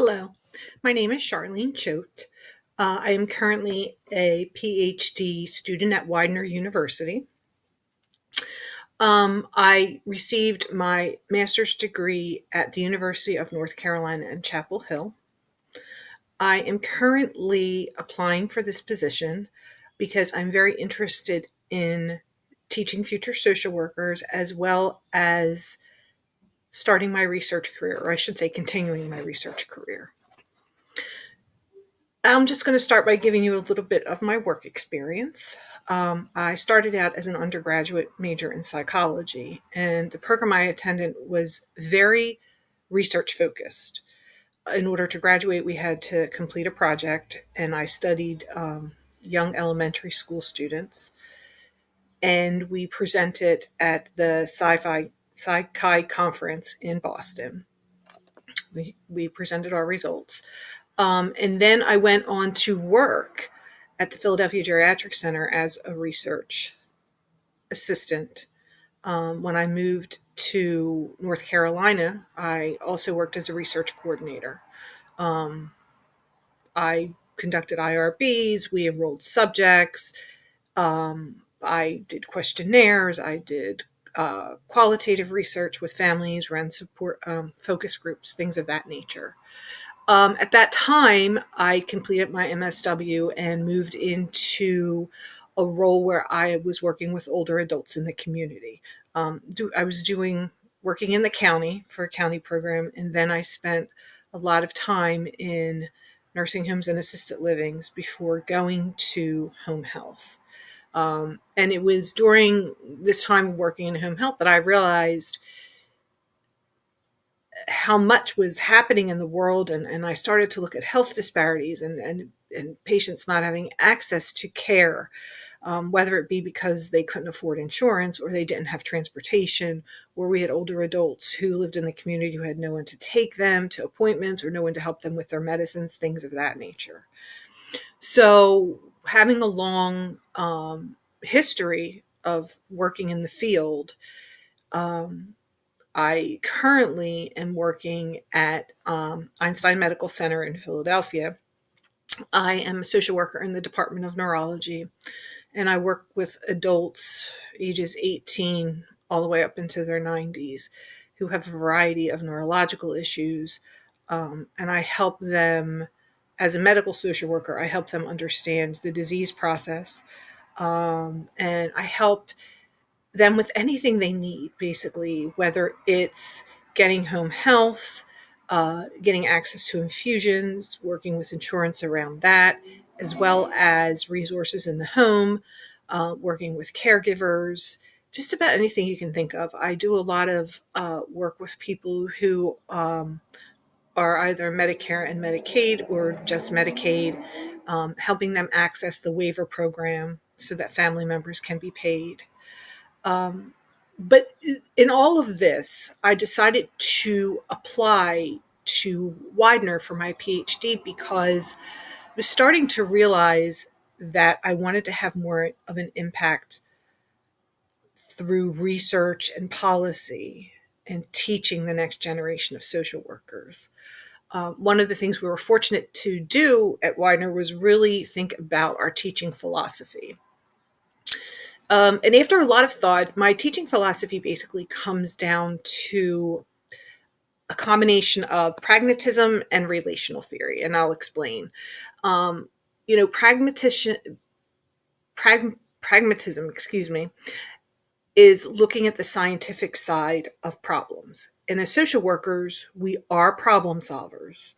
Hello, my name is Charlene Choate. I am currently a PhD student at Widener University. I received my master's degree at the University of North Carolina in Chapel Hill. I am currently applying for this position because I'm very interested in teaching future social workers as well as starting my research career, or I should say, continuing my research career. I'm just going to start by giving you a little bit of my work experience. I started out as an undergraduate major in psychology, and the program I attended was very research focused. In order to graduate, we had to complete a project, and I studied young elementary school students, and we presented at the Sci-Chi conference in Boston. We presented our results. And then I went on to work at the Philadelphia Geriatric Center as a research assistant. When I moved to North Carolina, I also worked as a research coordinator. Um, I conducted IRBs, we enrolled subjects, I did questionnaires, I did qualitative research with families, ran support focus groups, things of that nature. At that time, I completed my MSW and moved into a role where I was working with older adults in the community. I was working in the county for a county program, and then I spent a lot of time in nursing homes and assisted livings before going to home health. And it was during this time working in home health that I realized how much was happening in the world, and I started to look at health disparities and patients not having access to care, whether it be because they couldn't afford insurance or they didn't have transportation, or we had older adults who lived in the community who had no one to take them to appointments or no one to help them with their medicines, things of that nature. So having a long history of working in the field, I currently am working at Einstein Medical Center in Philadelphia. I am a social worker in the Department of Neurology, and I work with adults ages 18 all the way up into their 90s who have a variety of neurological issues. And I help them, as a medical social worker, I help them understand the disease process. And I help them with anything they need, basically, whether it's getting home health, getting access to infusions, working with insurance around that, as well as resources in the home, working with caregivers, just about anything you can think of. I do a lot of work with people who are either Medicare and Medicaid or just Medicaid, helping them access the waiver program so that family members can be paid. Um, but in all of this, I decided to apply to Widener for my PhD because I was starting to realize that I wanted to have more of an impact through research and policy and teaching the next generation of social workers. One of the things we were fortunate to do at Widener was really think about our teaching philosophy. And after a lot of thought, my teaching philosophy basically comes down to a combination of pragmatism and relational theory, and I'll explain. Um, pragmatism, excuse me, is looking at the scientific side of problems. And as social workers, we are problem solvers.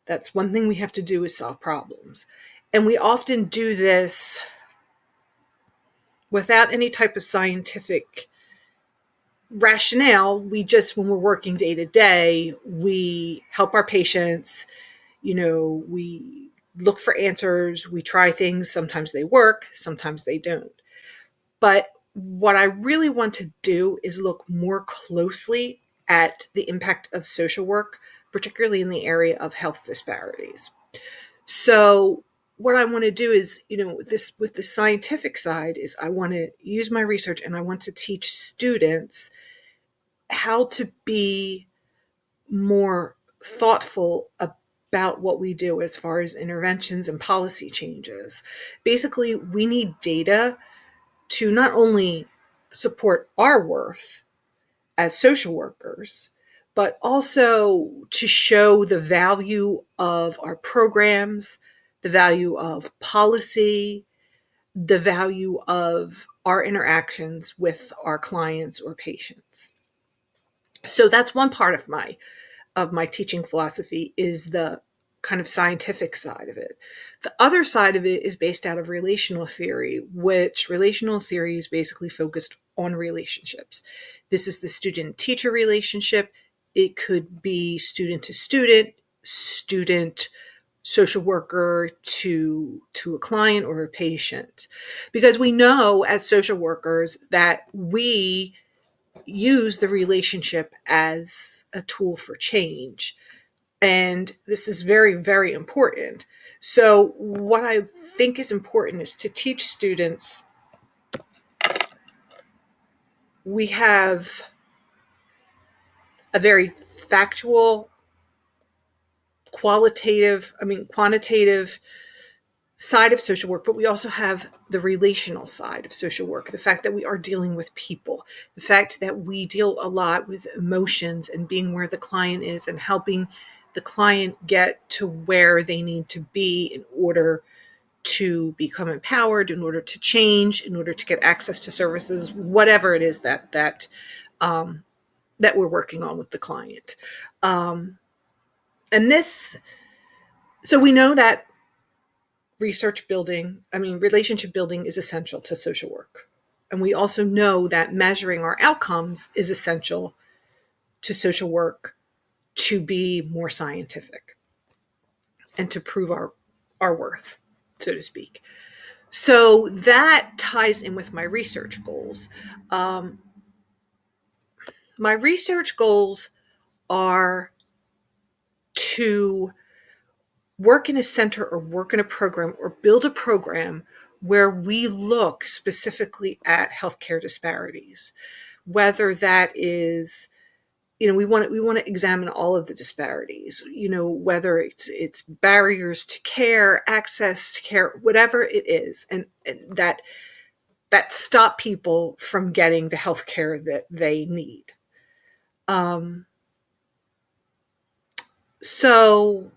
That's one thing we have to do is solve problems. And we often do this without any type of scientific rationale. We just, when we're working day to day, we help our patients, we look for answers, we try things. Sometimes they work, sometimes they don't. But what I really want to do is look more closely at the impact of social work, particularly in the area of health disparities. So what I want to do is, with the scientific side, is I want to use my research and I want to teach students how to be more thoughtful about what we do as far as interventions and policy changes. Basically, we need data to not only support our worth as social workers, but also to show the value of our programs, the value of policy, the value of our interactions with our clients or patients. So that's one part of my teaching philosophy, is the kind of scientific side of it. The other side of it is based out of relational theory, which relational theory is basically focused on relationships. This is the student-teacher relationship. It could be student to student, student social worker to a client or a patient. Because we know as social workers that we use the relationship as a tool for change. And this is very, very important. So what I think is important is to teach students. We have a very factual, quantitative side of social work, but we also have the relational side of social work, the fact that we are dealing with people, the fact that we deal a lot with emotions and being where the client is and helping the client get to where they need to be in order to become empowered, in order to change, in order to get access to services, whatever it is that we're working on with the client. And this, so we know that relationship building is essential to social work. And we also know that measuring our outcomes is essential to social work to be more scientific and to prove our worth, so to speak. So that ties in with my research goals. My research goals are to work in a center or work in a program or build a program where we look specifically at healthcare disparities, whether that is, we want to examine all of the disparities, whether it's barriers to care, access to care, whatever it is, and that stop people from getting the healthcare that they need. So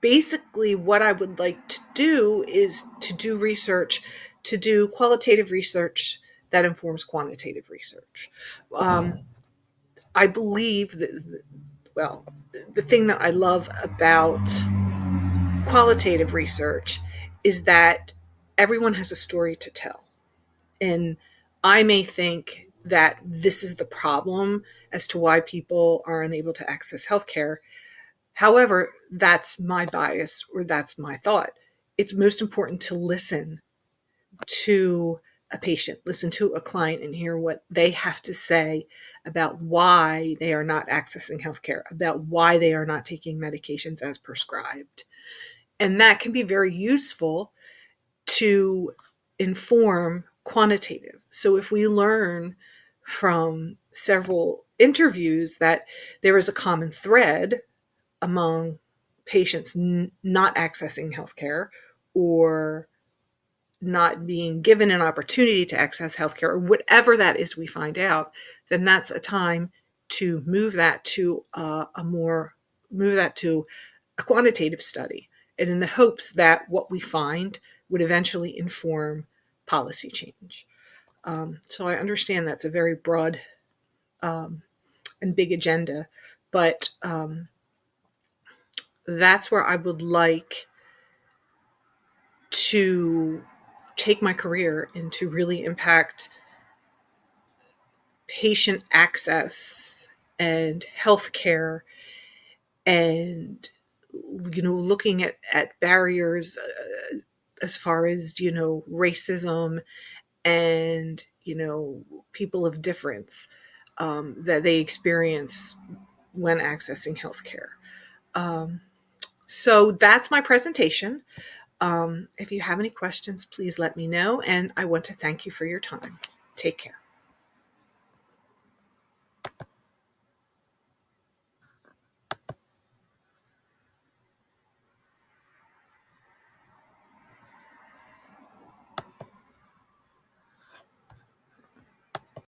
basically what I would like to do is to do research, to do qualitative research that informs quantitative research. I believe that, the thing that I love about qualitative research is that everyone has a story to tell. And I may think that this is the problem as to why people are unable to access healthcare. However, that's my bias, or that's my thought. It's most important to listen to a patient, listen to a client, and hear what they have to say about why they are not accessing healthcare, about why they are not taking medications as prescribed. And that can be very useful to inform quantitative. So if we learn from several interviews that there is a common thread among patients not accessing healthcare or not being given an opportunity to access healthcare, or whatever that is we find out, then that's a time to move that to a quantitative study, and in the hopes that what we find would eventually inform policy change. So I understand that's a very broad and big agenda, but that's where I would like to take my career and to really impact patient access and healthcare, and looking at barriers as far as racism and people of difference that they experience when accessing healthcare. So that's my presentation. If you have any questions, please let me know, and I want to thank you for your time. Take care.